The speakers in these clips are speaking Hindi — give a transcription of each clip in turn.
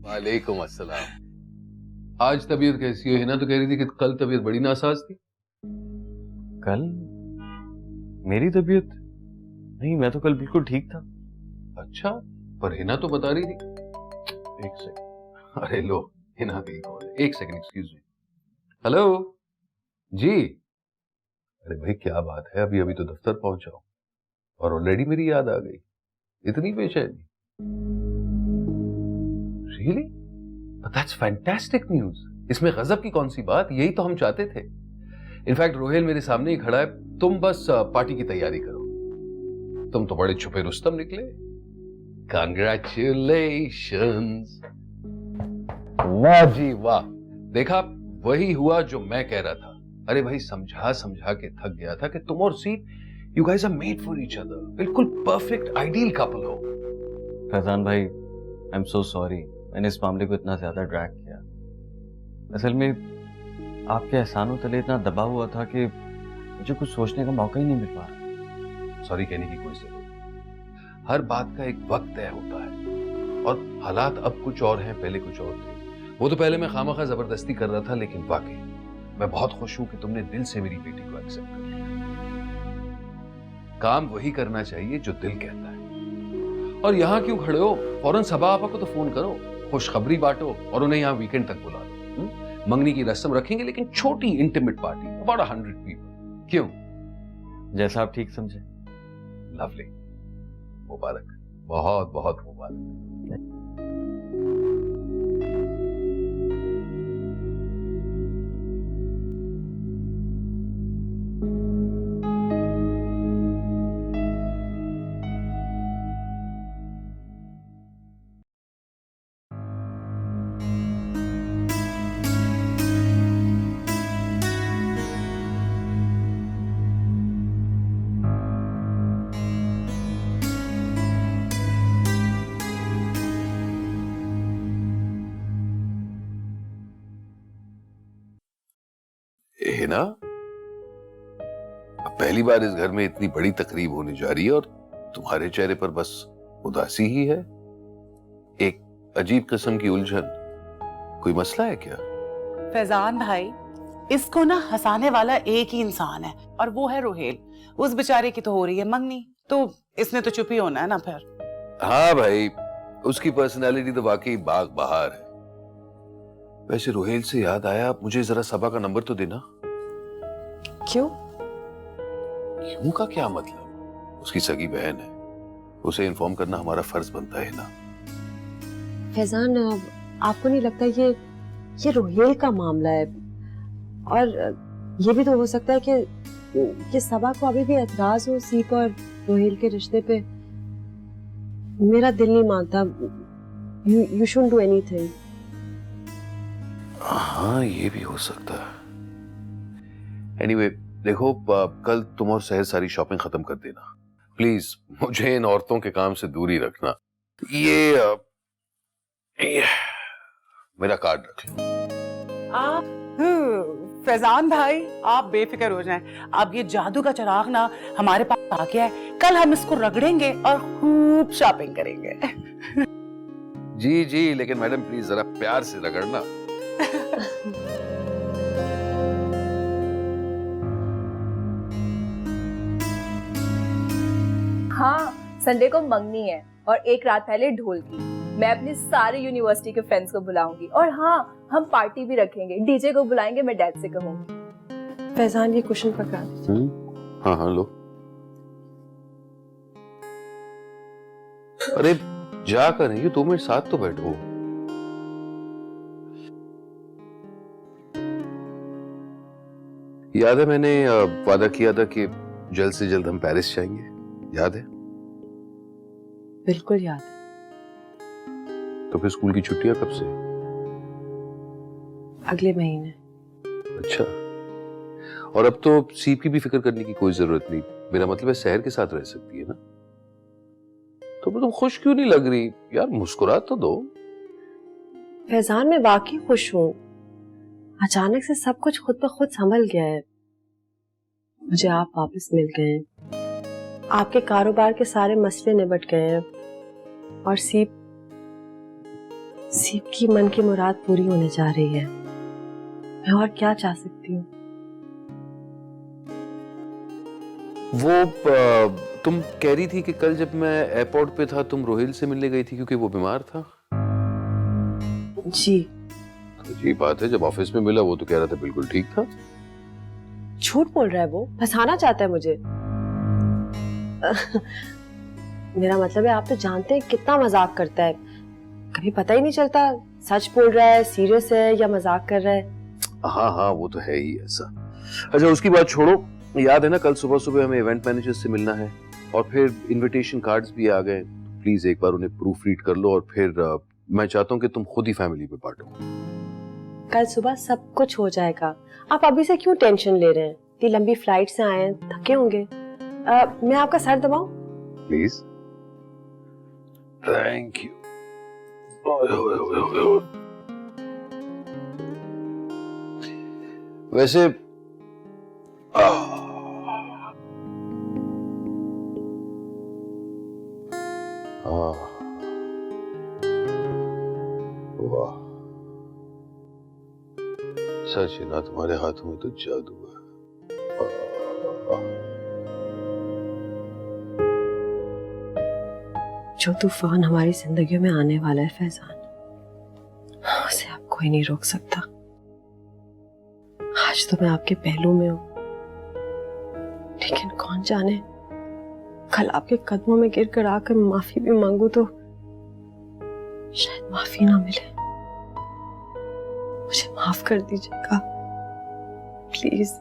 वालेकुम अस्सलाम। आज तबीयत कैसी है? हिना तो कह रही थी कि कल तबीयत बड़ी नासाज थी। कल मेरी तबीयत नहीं, मैं तो कल बिल्कुल ठीक था। अच्छा, पर हिना तो बता रही थी। एक सेकंड, अरे लो, हिना की कॉल है। एक सेकंड, एक्सक्यूज मी। हेलो जी। अरे भाई क्या बात है, अभी अभी तो दफ्तर पहुंचा हूं और ऑलरेडी मेरी याद आ गई। इतनी बेचैनी? Really? But that's fantastic news. इसमें गजब की कौन सी बात, यही तो हम चाहते थे। इनफैक्ट रोहेल मेरे सामने ही खड़ा है, तुम बस पार्टी की तैयारी करो। तुम तो बड़े छुपे रुस्तम निकले। कांग्रेचुलेशंस। वाह जी वाह। देखा, वही हुआ जो मैं कह रहा था। अरे भाई समझा समझा के थक गया था कि तुम और सीप, you guys are made for each other. बिल्कुल परफेक्ट आइडियल कपल हो। फैजान भाई, आई एम सो सॉरी, मैंने इस मामले को इतना ज्यादा ड्रैग किया। असल में आपके एहसानों तले इतना दबा हुआ था कि मुझे कुछ सोचने का मौका ही नहीं मिल पा रहा। सॉरी कहने की कोई जरूरत नहीं। हर बात का एक वक्त तय होता है और हालात अब कुछ और हैं, पहले कुछ और थे। वो तो पहले मैं खामखा जबरदस्ती कर रहा था, लेकिन वाकई मैं बहुत खुश हूं कि तुमने दिल से मेरी बेटी को एक्सेप्ट कर लिया। काम वही करना चाहिए जो दिल कहता है। और यहां क्यों खड़े हो? फौरन सबा आपा को तो फोन करो, खुशखबरी बांटो और उन्हें यहां वीकेंड तक बुला लो। मंगनी की रस्म रखेंगे, लेकिन छोटी इंटीमेट पार्टी, अबाउट 100 पीपल। क्यों? जैसा आप ठीक समझे। लवली, मुबारक, बहुत बहुत मुबारक। है ना, अब पहली बार इस घर में इतनी बड़ी तकरीब होने जा रही है और तुम्हारे चेहरे पर बस उदासी ही है। एक अजीब किस्म की उलझन। कोई मसला है क्या? फैजान भाई, इसको ना हंसाने वाला एक ही इंसान है और वो है रोहेल। उस बेचारे की तो हो रही है मंगनी, तो इसने तो चुप ही होना है ना फिर। हाँ भाई, उसकी पर्सनालिटी तो वाकई बाग बहार है। वैसे रोहेल से याद आया, मुझे जरा सबा का नंबर तो देना। क्यों? क्यों का क्या मतलब? उसकी सगी बहन है, उसे इन्फॉर्म करना हमारा फर्ज बनता है ना। फैजान, आपको नहीं लगता ये रोहेल का मामला है? और ये भी तो हो सकता है कि सबा को अभी भी एतराज हो सीप और रोहेल के रिश्ते पे। मेरा दिल नहीं मानता। You shouldn't do anything. हाँ, ये भी हो सकता है। एनीवे, देखो, कल तुम और सहर सारी शॉपिंग खत्म कर देना प्लीज। मुझे इन औरतों के काम से दूरी रखना। ये मेरा कार्ड रख लो। फैजान भाई, आप बेफिक्र हो जाएं। अब ये जादू का चिराग ना हमारे पास आ गया है, कल हम इसको रगड़ेंगे और खूब शॉपिंग करेंगे। जी जी, लेकिन मैडम प्लीज जरा प्यार से रगड़ना। हाँ, संडे को मंगनी है और एक रात पहले ढोल की। मैं अपने सारे यूनिवर्सिटी के फ्रेंड्स को बुलाऊंगी और हाँ, हम पार्टी भी रखेंगे। डीजे को बुलाएंगे, मैं डैड से कहूंगी। फैजान, ये कुशन पकड़ा दीजिए। हाँ हाँ, लो। अरे जा कर रही हो, 2 मिनट साथ तो बैठो। याद है मैंने वादा किया था कि जल्द से जल्द हम पेरिस जाएंगे, याद है? बिल्कुल याद है। तो फिर स्कूल की छुट्टियां कब से? अगले महीने। अच्छा, और अब तो सीप की भी फिक्र करने की कोई जरूरत नहीं। मेरा मतलब है सहर के साथ रह सकती है ना। तो तुम खुश क्यों नहीं लग रही यार? मुस्कुरा तो दो। फैजान, मैं वाकई खुश हूँ। अचानक से सब कुछ खुद ब खुद संभल गया है। मुझे आप वापस मिल गए। आपके कारोबार के सारे मसले निबट गए हैं और सीप की मन की मुराद पूरी होने जा रही है। मैं और क्या चाह सकती हूँ? वो तुम कह रही थी कि कल जब मैं एयरपोर्ट पे था तुम रोहिल से मिलने गई थी क्योंकि वो बीमार था। जी। जी बात है, जब ऑफिस में मिला वो तो कह रहा था बिल्कुल ठीक था। झूठ बोल रहा है वो, फंसाना चाहता है मुझे। मेरा मतलब है आप तो जानते हैं कितना मजाक करता है, कभी पता ही नहीं चलता सच बोल रहा है, सीरियस है या मजाक कर रहा है। हाँ हाँ वो तो है ही ऐसा। अच्छा उसकी बात छोड़ो, याद है ना कल सुबह सुबह हमें इवेंट मैनेजर से मिलना है और फिर इनविटेशन कार्ड्स भी आ गए। प्लीज एक बार उन्हें प्रूफ रीड कर लो और फिर मैं चाहता हूँ कि तुम खुद ही फैमिली पे बांटो। कल सुबह सब कुछ हो जाएगा, आप अभी से क्यों टेंशन ले रहे हैं? इतनी लंबी फ्लाइट से आए हैं, थके होंगे। मैं आपका सर दबाऊं? प्लीज। Thank you. वैसे वाह सच है ना, तुम्हारे हाथों में तो जादू है। जो तूफान हमारी जिंदगी में आने वाला है फैजान, उसे अब कोई नहीं रोक सकता। आज तो मैं आपके पहलू में हूं, लेकिन कौन जाने कल आपके कदमों में गिर कर आकर माफी भी मांगू तो शायद माफी ना मिले। मुझे माफ कर दीजिएगा प्लीज।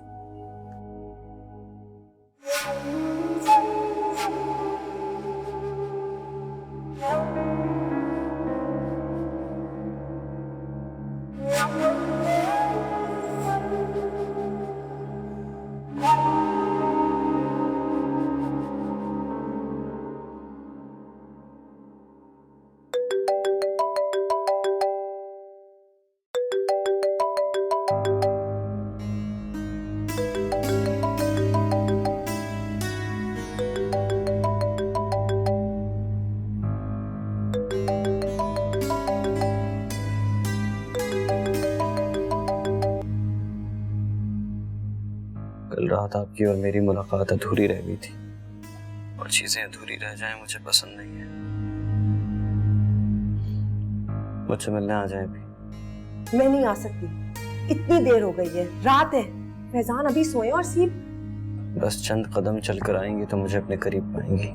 कल रात आपकी और मेरी मुलाकात अधूरी रह गई थी और चीजें अधूरी रह जाएं मुझे पसंद नहीं है। मुझसे मिलने आ जाए भी। मैं नहीं आ सकती, इतनी देर हो गई है, रात है। फैजान अभी सोए और सीप। बस चंद कदम चलकर आएंगी तो मुझे अपने करीब पाएंगी।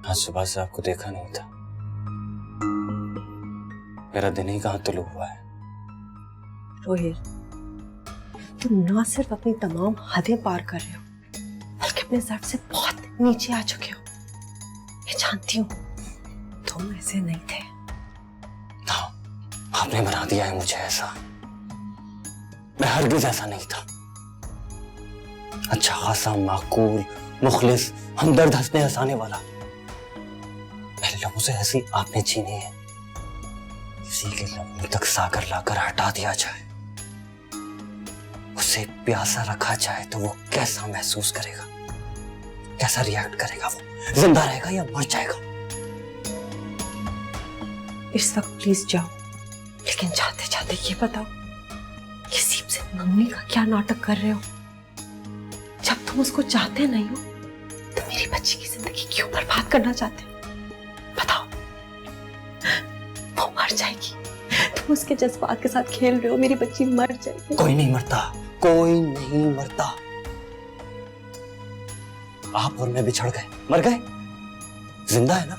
आज सुबह से आपको देखा नहीं था, मेरा दिन ही कहां तुलू हुआ है। रोहिल, तुम ना सिर्फ अपनी तमाम हदें पार कर रहे हो, बल्कि अपने ज़र्फ से बहुत नीचे आ चुके हो। मैं जानती हूँ तुम ऐसे नहीं थे। हाँ, आपने बना दिया है मुझे ऐसा। मैं हरगिज़ ऐसा नहीं था। अच्छा खासा माकूल, मुखलिस, हमदर्द, हंसने हंसाने वाला। पहले लोगों से हंसी आपने छीनी है। किसी के लबों तक सागर लाकर हटा दिया जाए, उसे प्यासा रखा जाए तो वो कैसा महसूस करेगा, कैसा रिएक्ट करेगा? वो जिंदा रहेगा या मर जाएगा? इस वक्त प्लीज जाओ, लेकिन जाते जाते ये बताओ कि सीप से मंगनी का क्या नाटक कर रहे हो? जब तुम उसको चाहते नहीं हो तो मेरी बच्ची की जिंदगी क्यों बर्बाद करना चाहते हो? बताओ। वो मर जाएगी, तुम उसके जज्बात के साथ खेल रहे हो। मेरी बच्ची मर जाएगी। कोई नहीं मरता, कोई नहीं मरता। आप और मैं बिछड़ गए, मर गए, जिंदा है ना।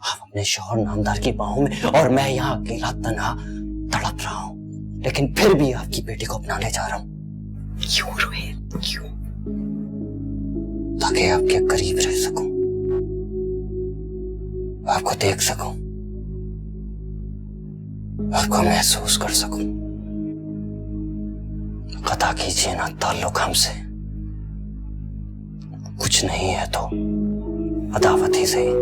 आप अपने शौहर नामदार की बाहों में और मैं यहाँ अकेला तन्हा तड़प रहा हूं, लेकिन फिर भी आपकी बेटी को अपनाने जा रहा हूं। क्यों रोहिल, क्यों? ताकि आपके करीब रह सकूं। आपको देख सकूं, आपको महसूस कर सकूं। कता कीजिए ना ताल्लुक हमसे, कुछ नहीं है तो अदावत ही सही।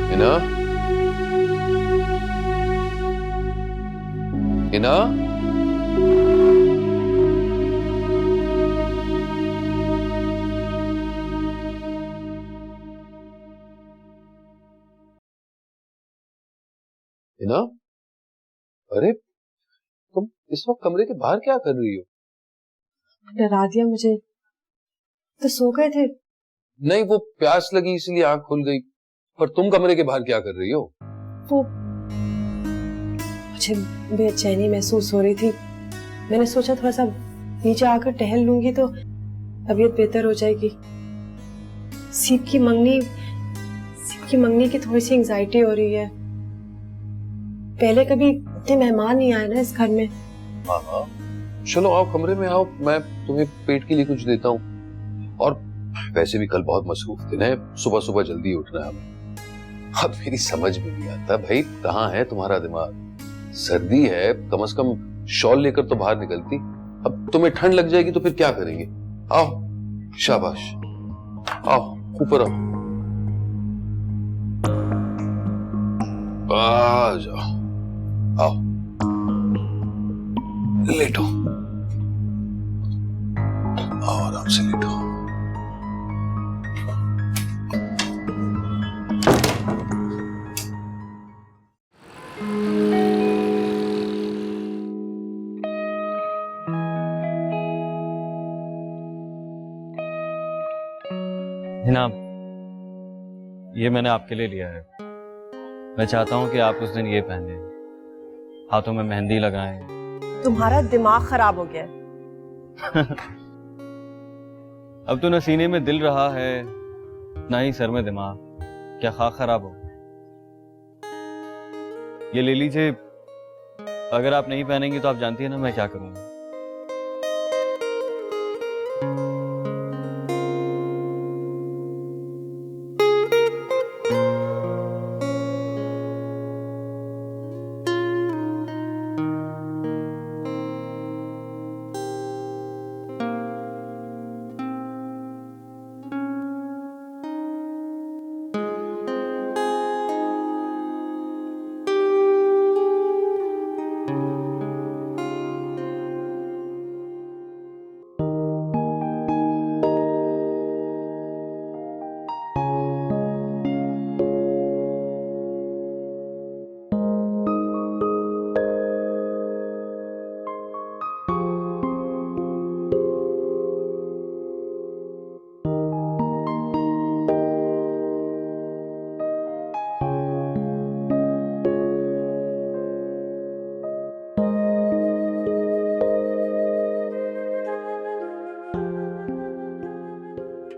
हिना, हिना, हिना, अरे तुम इस वक्त कमरे के बाहर क्या कर रही हो? डरा दिया मुझे, तो सो गए थे। नहीं, वो प्यास लगी इसलिए आंख खुल गई, पर तुम कमरे के बाहर क्या कर रही हो? वो मुझे बेचैनी महसूस हो रही थी, मैंने सोचा थोड़ा सा नीचे आकर टहल लूंगी तो तबीयत बेहतर हो जाएगी। सीप की मंगनी की थोड़ी सी एंजाइटी हो रही है। पहले कभी इतने मेहमान नहीं आए ना इस घर में। हाँ, चलो आओ कमरे में आओ, मैं तुम्हें पेट के लिए कुछ देता हूँ। और वैसे भी कल बहुत मसरूफ दिन है, सुबह सुबह जल्दी उठना है हमें। अब मेरी समझ में नहीं आता भाई, कहाँ है तुम्हारा दिमाग? सर्दी है, कम से कम शॉल लेकर तो बाहर निकलती। अब तुम्हें ठंड लग जाएगी तो फिर क्या करेंगे? आओ, शाबाश, आओ ऊपर आओ, आ जाओ, आओ लेटो, आओ आराम से लेटो। हिना, ये मैंने आपके लिए लिया है। मैं चाहता हूं कि आप उस दिन ये पहने, हाथों में मेहंदी लगाएं। तुम्हारा दिमाग खराब हो गया। अब तो न सीने में दिल रहा है, ना ही सर में दिमाग। क्या खाक खराब हो? ये ले लीजिए, अगर आप नहीं पहनेंगी तो आप जानती है ना मैं क्या करूंगा।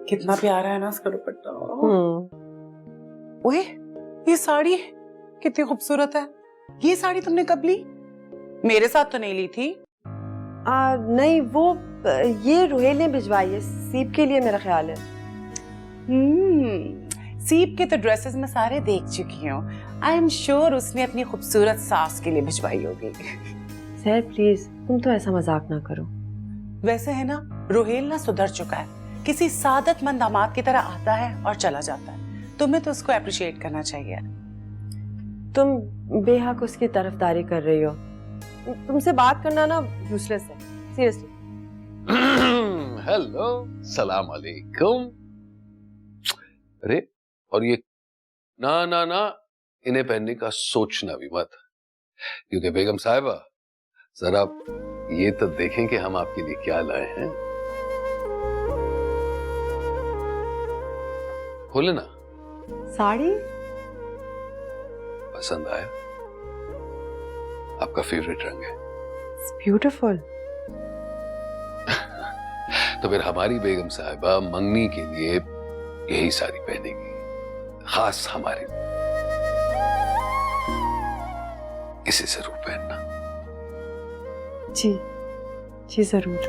कितना प्यारा है ना इसका दुपट्टा। ओए, ये साड़ी कितनी खूबसूरत है। ये साड़ी तुमने कब ली? मेरे साथ तो नहीं ली थी। नहीं, वो ये रोहेल ने भिजवाई है, सीप के लिए मेरा ख्याल है। सीप के तो ड्रेसेस मैं सारे देख चुकी हूँ। आई एम श्योर उसने अपनी खूबसूरत सास के लिए भिजवाई होगी। सर प्लीज, तुम तो ऐसा मजाक ना करो। वैसे है ना, रोहेल ना सुधर चुका है, किसी सादतमंद दामाद की तरह आता है और चला जाता है। तुम्हें तो उसको अप्रिशिएट करना चाहिए। तुम बेहक उसकी तरफदारी कर रही हो। तुमसे बात करना ना यूजलेस है, सीरियसली। हेलो, सलाम अलैकुम। अरे, और ये ना ना ना, इन्हें पहनने का सोचना भी मत, क्योंकि बेगम साहिबा, जरा ये तो देखें कि हम आपके लिए क्या लाए हैं। खोले ना, साड़ी? पसंद आया? आपका फेवरेट रंग है। ब्यूटीफुल। तो फिर हमारी बेगम साहिबा मंगनी के लिए यही साड़ी पहनेगी, खास हमारे लिए। इसे जरूर पहनना। जी जी जरूर।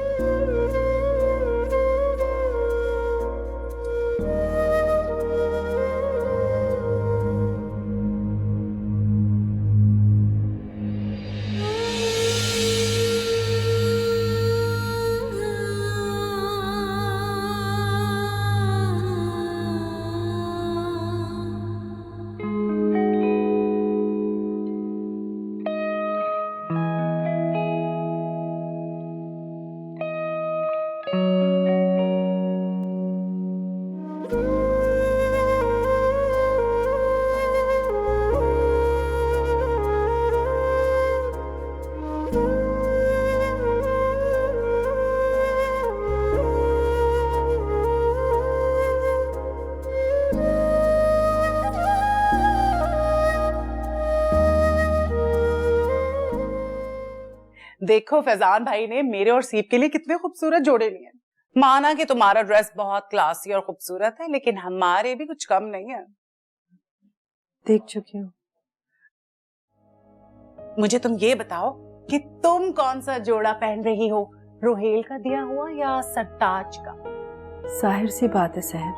देखो फैजान भाई ने मेरे और सीप के लिए कितने खूबसूरत जोड़े लिए। माना कि तुम्हारा ड्रेस बहुत क्लासी और खूबसूरत है, लेकिन हमारे भी कुछ कम नहीं है। देख चुकी हूँ। मुझे तुम ये बताओ कि तुम कौन सा जोड़ा पहन रही हो, रोहेल का दिया हुआ या सरताज का? जाहिर सी बात है सहर,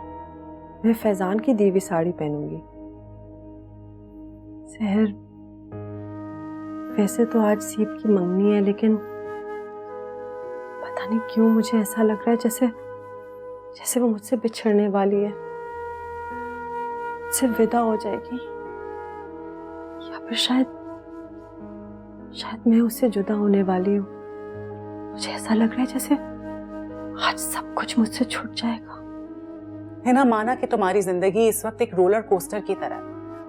मैं फैजान की दी हुई साड़ी पहनूंगी। सहर, वैसे तो आज सीप की मंगनी है, लेकिन पता नहीं क्यों मुझे ऐसा लग रहा है जैसे जैसे वो मुझसे बिछड़ने वाली है, मुझसे विदा हो जाएगी, या फिर शायद मैं उससे जुदा होने वाली हूँ। मुझे ऐसा लग रहा है जैसे आज सब कुछ मुझसे छूट जाएगा। है ना, माना कि तुम्हारी जिंदगी इस वक्त एक रोलर कोस्टर की तरह,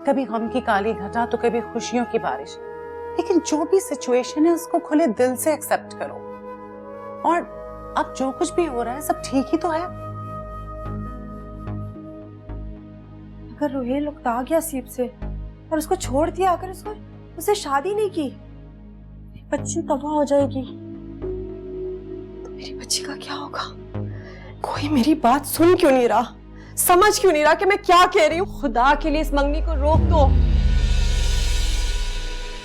कभी गम की काली घटा तो कभी खुशियों की बारिश, लेकिन जो भी सिचुएशन है उसको खुले दिल से एक्सेप्ट करो। और अब जो कुछ भी हो रहा है सब ठीक ही तो है। अगर रोहेल उकता गया सीप से और उसको छोड़ दिया, अगर उससे शादी नहीं की, मेरी बच्ची तबाह हो जाएगी, तो मेरी बच्ची का क्या होगा? कोई मेरी बात सुन क्यों नहीं रहा, समझ क्यों नहीं रहा कि मैं क्या कह रही हूँ? खुदा के लिए इस मंगनी को रोक दो।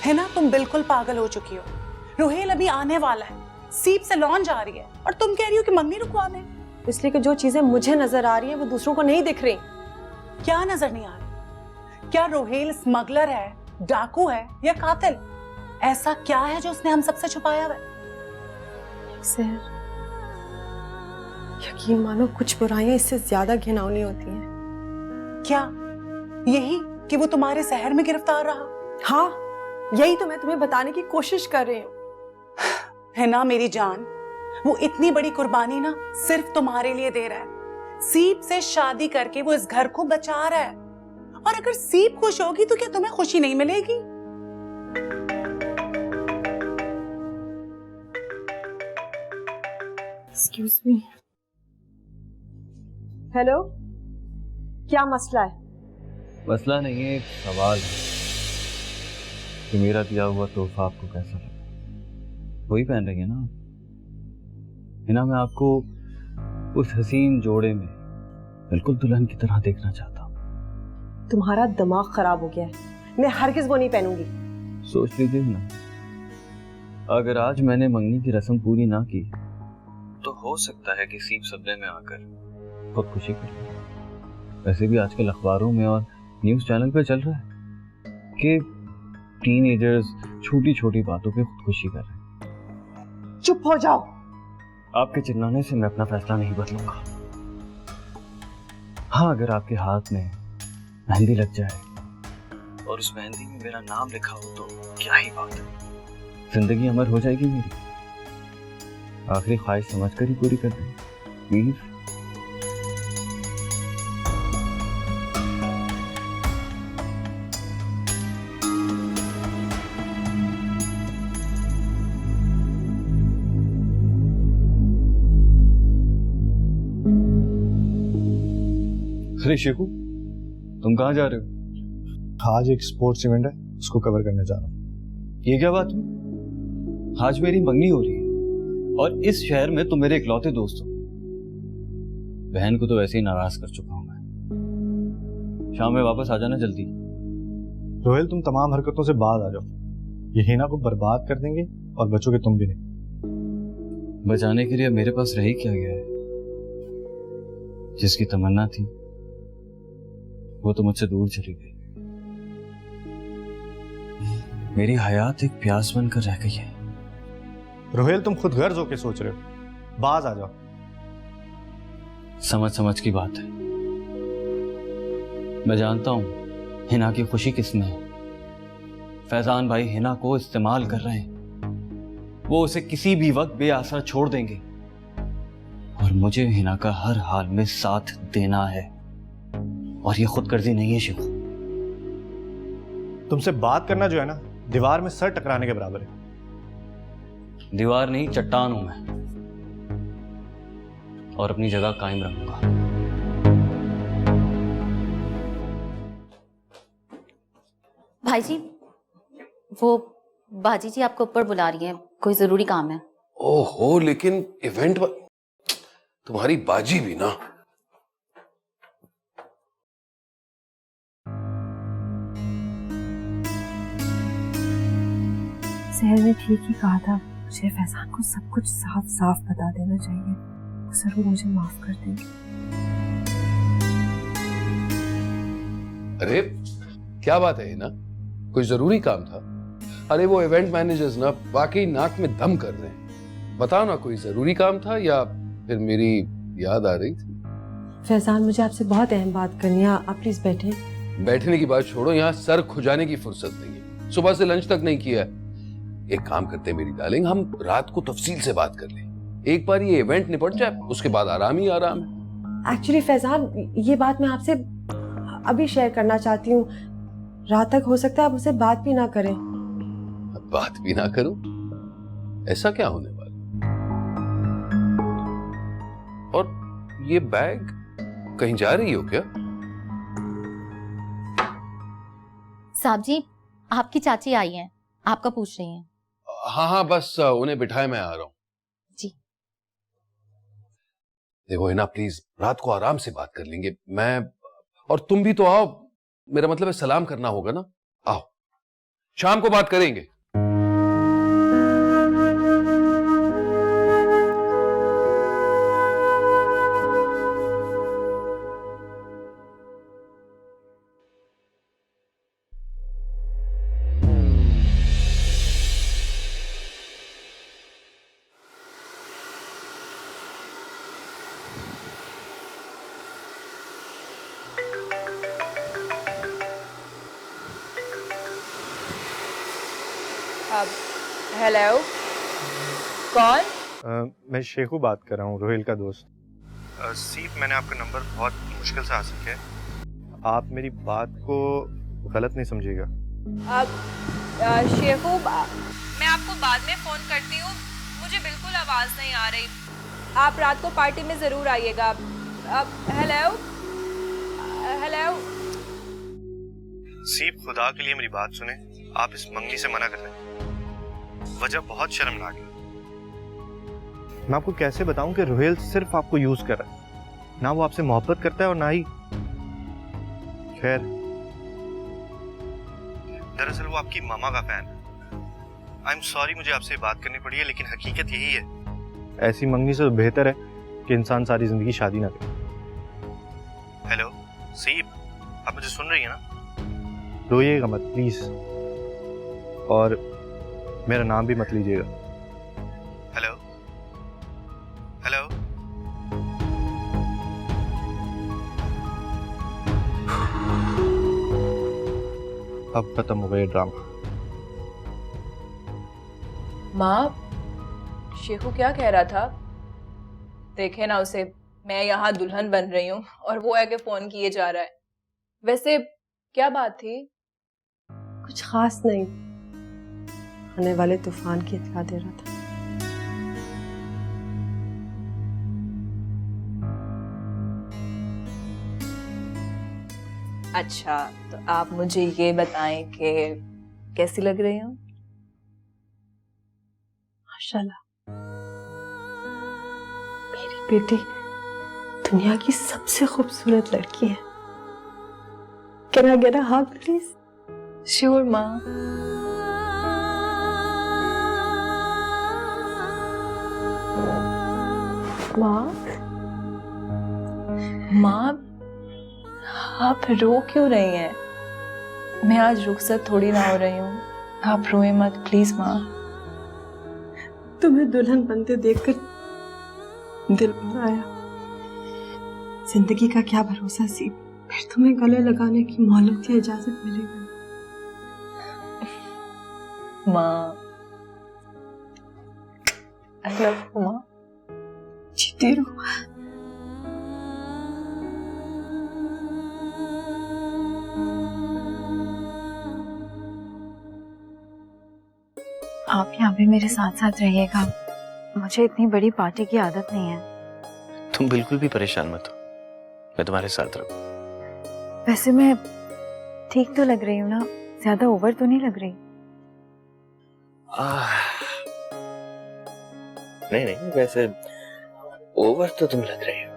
है ना, तुम बिल्कुल पागल हो चुकी हो। रोहेल अभी आने वाला है, सीप से लॉन जा रही है, और तुम कह रही हो कि मंगनी रुकवा दें। इसलिए कि जो चीजें मुझे नजर आ रही हैं वो दूसरों को नहीं दिख रही। क्या नजर नहीं आ रही? क्या रोहेल स्मगलर है, डाकू है या कातिल? ऐसा क्या है जो उसने हम सबसे छुपाया है? सहर, यकीन मानो कुछ बुराइयां इससे ज्यादा घिनौनी होती हैं। क्या यही कि वो तुम्हारे शहर में गिरफ्तार रहा? हाँ, यही तो मैं तुम्हें बताने की कोशिश कर रही हूँ। है ना मेरी जान, वो इतनी बड़ी कुर्बानी ना सिर्फ तुम्हारे लिए दे रहा है। सीप से शादी करके वो इस घर को बचा रहा है, और अगर सीप खुश होगी तो क्या तुम्हें खुशी नहीं मिलेगी? Excuse me. हेलो, क्या मसला है? मसला नहीं है, एक सवाल है कि मेरा दिया हुआ तोहफा आपको कैसा लगा? वही पहन रही है ना? है ना, मैं आपको उस हसीन जोड़े में बिल्कुल दुल्हन की तरह देखना चाहता हूँ। तुम्हारा दिमाग खराब हो गया है, मैं हरगिज वो नहीं पहनूंगी। सोच लीजिए ना, अगर आज मैंने मंगनी की रस्म पूरी ना की तो हो सकता है कि सीप सदमे में आकर खुदकुशी करे। वैसे भी आजकल अखबारों में और न्यूज़ चैनल पे चल रहा है कि टीनेजर्स छोटी छोटी बातों पे खुदकुशी कर रहे हैं। चुप हो जाओ। आपके चिल्लाने से मैं अपना फैसला नहीं बदलूंगा। हाँ, अगर आपके हाथ में मेहंदी लग जाए और उस मेहंदी में मेरा नाम लिखा हो तो क्या ही बात है, जिंदगी अमर हो जाएगी मेरी। आखिरी ख्वाहिश समझकर ही पूरी कर दें प्लीज। अरे शिकू, तुम कहाँ जा रहे हो? आज एक स्पोर्ट्स इवेंट है, उसको कवर करने जा रहा हूँ। ये क्या बात हुई? आज मेरी मंगनी हो रही है और इस शहर में तुम मेरे इकलौते दोस्त हो। बहन को तो वैसे ही नाराज कर चुका हूं मैं। शाम में वापस आ जाना जल्दी। रोहेल, तुम तमाम हरकतों से बाहर आ जाओ। ये हिना को बर्बाद कर देंगे और बचोगे तुम भी नहीं। बचाने के लिए मेरे पास रह ही क्या गया है? जिसकी तमन्ना थी वो तो मुझसे दूर चली गई। मेरी हयात एक प्यास बनकर रह गई है। रोहेल, तुम खुद गर्ज होके सोच रहे हो, बाज आ जाओ। समझ समझ की बात है। मैं जानता हूं हिना की खुशी किसमें है। फैजान भाई हिना को इस्तेमाल कर रहे हैं। वो उसे किसी भी वक्त बेआसरा छोड़ देंगे और मुझे हिना का हर हाल में साथ देना है। और ये खुदगर्जी नहीं है शिव। तुमसे बात करना जो है ना, दीवार में सर टकराने के बराबर है। दीवार नहीं, चट्टान हूं मैं और अपनी जगह कायम रहूंगा। भाई जी, वो बाजी जी आपको ऊपर बुला रही हैं, कोई जरूरी काम है। ओहो, लेकिन इवेंट तुम्हारी बाजी भी ना। सहर ने ठीक ही कहा था, मुझे फैजान को सब कुछ साफ साफ बता देना चाहिए। वो जरूर मुझे माफ कर देंगे। अरे क्या बात है ना, कोई जरूरी काम था? अरे वो इवेंट मैनेजर्स ना वाकई नाक में दम कर रहे हैं। बताओ ना, कोई जरूरी काम था या फिर मेरी याद आ रही थी? फैजान, मुझे आपसे बहुत अहम बात करनी है, आप प्लीज बैठे। बैठने की बात छोड़ो, यहाँ सर खुजाने की फुर्सत नहीं है। सुबह से लंच तक नहीं किया है। एक काम करते हैं मेरी डार्लिंग, हम रात को तफसील से बात कर लें। एक बार ये इवेंट निपट जाए, उसके बाद आराम ही आराम है। एक्चुअली फैजान, ये बात मैं आपसे अभी शेयर करना चाहती हूँ। रात तक हो सकता है आप मुझसे बात भी ना करें। बात भी ना करूं? ऐसा क्या होने वाला? और ये बैग कहीं जा रही हो क्या? साहब जी, आपकी चाची आई हैं, आपका पूछ रही हैं। हाँ हाँ, बस उन्हें बिठाए, मैं आ रहा हूं। जी। देखो हिना, प्लीज रात को आराम से बात कर लेंगे। मैं और तुम भी तो आओ। मेरा मतलब है सलाम करना होगा ना। आओ, शाम को बात करेंगे। हेलो, कौन? मैं शेखू बात कर रहा हूँ, रोहेल का दोस्त। सीप, मैंने आपका नंबर बहुत मुश्किल से हासिल किया है। आप मेरी बात को गलत नहीं समझिएगा। अब शेखू, मैं आपको बाद में फोन करती हूँ, मुझे बिल्कुल आवाज नहीं आ रही। आप रात को पार्टी में जरूर आइएगा। अब हेलो हेलो। सीप, खुदा के लिए मेरी बात सुने। आप इस मंगनी से मना कर रहे हैं। वजह बहुत शर्मनाक है। मैं आपको कैसे बताऊं कि रोहेल सिर्फ आपको यूज कर रहा है। ना वो आपसे मोहब्बत करता है और ना ही। खैर, दरअसल वो आपकी मामा का फैन है। आई एम सॉरी, मुझे आपसे बात करनी पड़ी है, लेकिन हकीकत यही है। ऐसी मंगनी से तो बेहतर है कि इंसान सारी जिंदगी शादी ना करे। हेलो सीप, आप मुझे सुन रही है ना? रोइएगा मत प्लीज, और मेरा नाम भी मत लीजिएगा। Hello hello. अब खत्म हो गया ड्रामा। माँ, शेखू क्या कह रहा था? देखे ना उसे, मैं यहाँ दुल्हन बन रही हूँ और वो आके फोन किए जा रहा है। वैसे क्या बात थी? कुछ खास नहीं, आने वाले तूफान की इत्तला दे रहा था। अच्छा, तो आप मुझे ये बताएं कि कैसी लग रही हूँ? माशाल्लाह, मेरी बेटी दुनिया की सबसे खूबसूरत लड़की है। Can I get a hug please? Sure माँ। माँ, माँ, आप रो क्यों रही हैं? मैं आज रुखसत थोड़ी ना हो रही हूँ। आप रोए मत प्लीज माँ। तुम्हें दुल्हन बनते देखकर दिल भर आया। जिंदगी का क्या भरोसा सी, फिर तुम्हें गले लगाने की मोहलत या इजाजत मिलेगी? माँ, आई लव यू माँ। जीती रहो। आप यहाँ पे मेरे साथ साथ रहिएगा। मुझे इतनी बड़ी पार्टी की आदत नहीं है। तुम बिल्कुल भी परेशान मत हो, मैं तुम्हारे साथ रहूँ। वैसे मैं ठीक तो लग रही हूँ ना? ज्यादा ओवर तो नहीं लग रही? नहीं नहीं, वैसे ओवर तो तुम लग रही हो।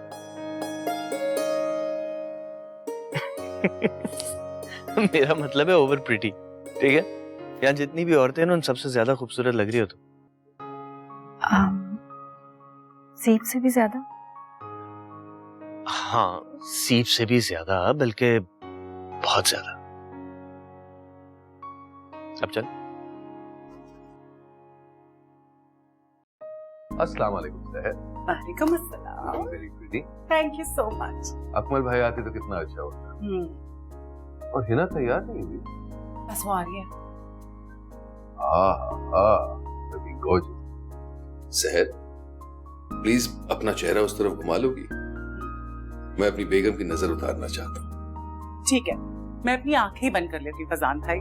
मेरा मतलब है ओवर प्रिटी, ठीक है? यहाँ जितनी भी औरतें हैं ना, उन सबसे ज्यादा खूबसूरत लग रही हो तुम। सीप से भी ज्यादा? हाँ, सीप से भी ज्यादा, बल्कि बहुत ज्यादा। अब चल। अस्सलाम वालेकुम सहर। वालेकुम अस्सलाम। Very pretty. Thank you so much. Akmal भाई आते तो कितना अच्छा होता। और हिना तैयार नहीं हुई? बस वो आ रही है। Looking gorgeous. सहर, प्लीज अपना चेहरा उस तरफ घुमा लोगी? मैं अपनी बेगम की नजर उतारना चाहता हूँ। ठीक है, मैं अपनी आंखें ही बंद कर लेती हूँ फजान भाई।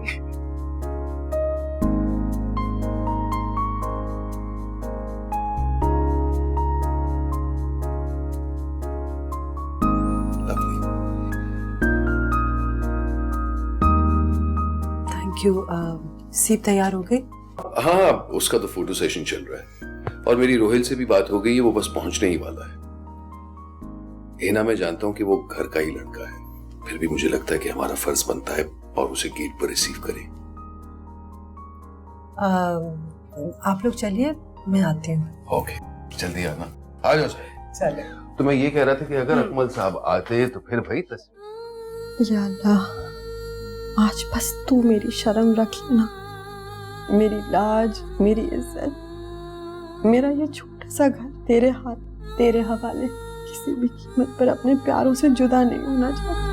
Thank you. सीप तैयार हो गई? हाँ, उसका तो फोटो सेशन चल रहा है और मेरी रोहिल से भी बात हो गई है, वो बस पहुंचने ही वाला है। हिना, मैं जानता हूं कि वो घर का ही लड़का है, फिर भी मुझे लगता है कि हमारा फर्ज बनता है और उसे गेट पर रिसीव करें। आप लोग चलिए, मैं आती हूँ। ओके, जल्दी आना। आ जाओ सहर। चले। तो मैं ये कह रहा था कि अगर अकमल साहब आते तो फिर भाई या अल्लाह, आज बस तू मेरी शर्म रखी ना, मेरी लाज, मेरी इज्जत। मेरा ये छोटा सा घर तेरे हाथ, तेरे हवाले। किसी भी कीमत पर अपने प्यारों से जुदा नहीं होना चाहती।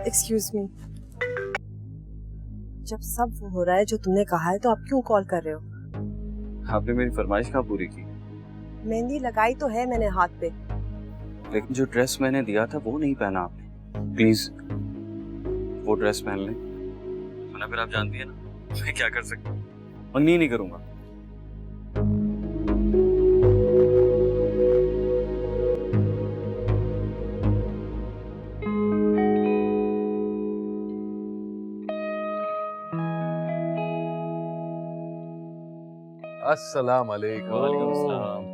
एक्सक्यूज मी, जब सब वो हो रहा है जो तुमने कहा है, तो आप क्यों कॉल कर रहे हो? आपने मेरी फरमाइश कहाँ पूरी की? मेहंदी लगाई तो है मैंने हाथ पे। लेकिन जो ड्रेस मैंने दिया था वो नहीं पहना आपने। प्लीज वो ड्रेस पहन लें, वरना फिर आप जानती है ना मैं क्या कर सकता हूँ। मंगनी नहीं करूंगा। अस्सलाम वालेकुम। वालेकुम अस्सलाम।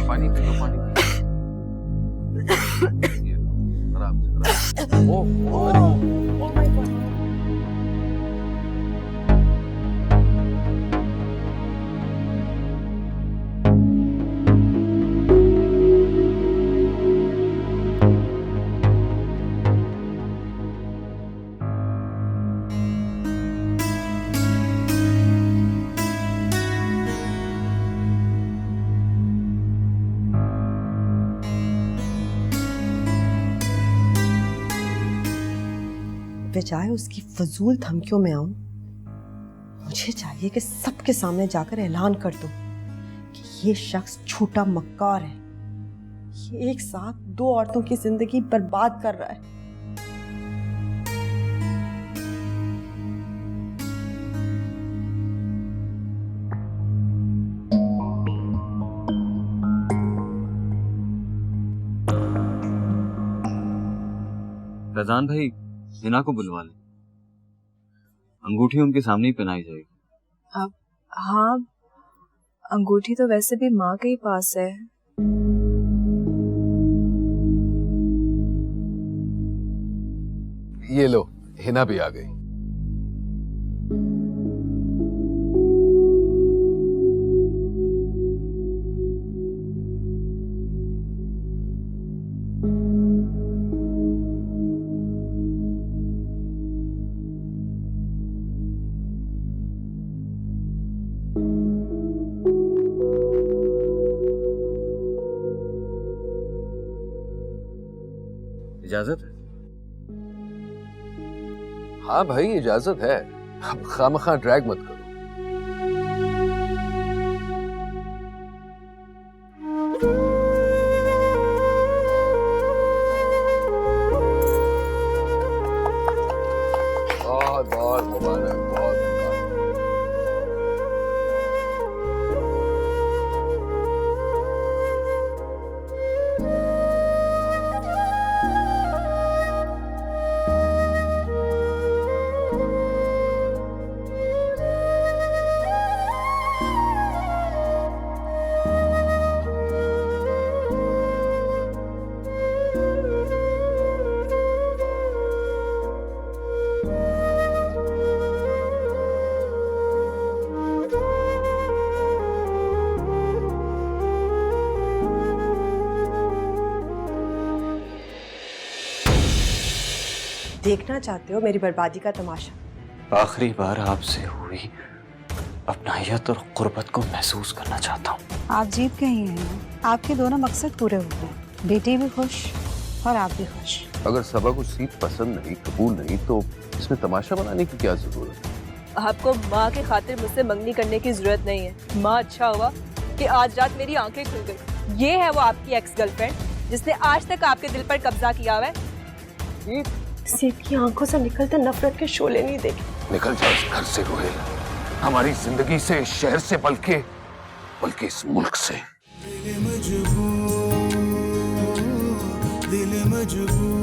पानी पी लो, पानी पी लो। ये लो, आराम से, आराम से। बजाय उसकी फजूल धमकियों में आऊं, मुझे चाहिए कि सबके सामने जाकर ऐलान कर दूं कि ये शख्स झूठा मक्कार है। ये एक साथ दो औरतों की जिंदगी बर्बाद कर रहा है। फैजान भाई, हिना को बुलवा लें, अंगूठी उनके सामने ही पहनाई जाएगी। हाँ, अंगूठी तो वैसे भी माँ के ही पास है। ये लो, हिना भी आ गई। इजाजत है? हाँ भाई, इजाजत है। अब खामखा ड्रैग मत करो। बहुत बहुत मुबारक, बहुत मुबारक। देखना चाहते हो मेरी बर्बादी का तमाशा? आखिरी बार आपसे हुई अपनायत और गुर्बत को महसूस करना चाहता हूँ। आप जीत गई हैं। आपके दोनों मकसद पूरे हो गए, बेटी भी खुश और आप भी खुश। अगर सबा को सीट पसंद नहीं, कबूल नहीं, तो इसमें तमाशा बनाने की क्या जरूरत है? आपको माँ के खातिर मुझसे मंगनी करने की जरूरत नहीं है। माँ, अच्छा हुआ कि आज रात मेरी आंखें खुल गई। ये है वो आपकी एक्स गर्लफ्रेंड जिसने आज तक आपके दिल पर कब्जा किया हुआ है। सीप की आंखों से निकलते नफरत के शोले नहीं देखे। निकल जा इस घर से रोहेल, हमारी जिंदगी से, इस शहर से, बल्कि इस मुल्क से। दिल मजबूर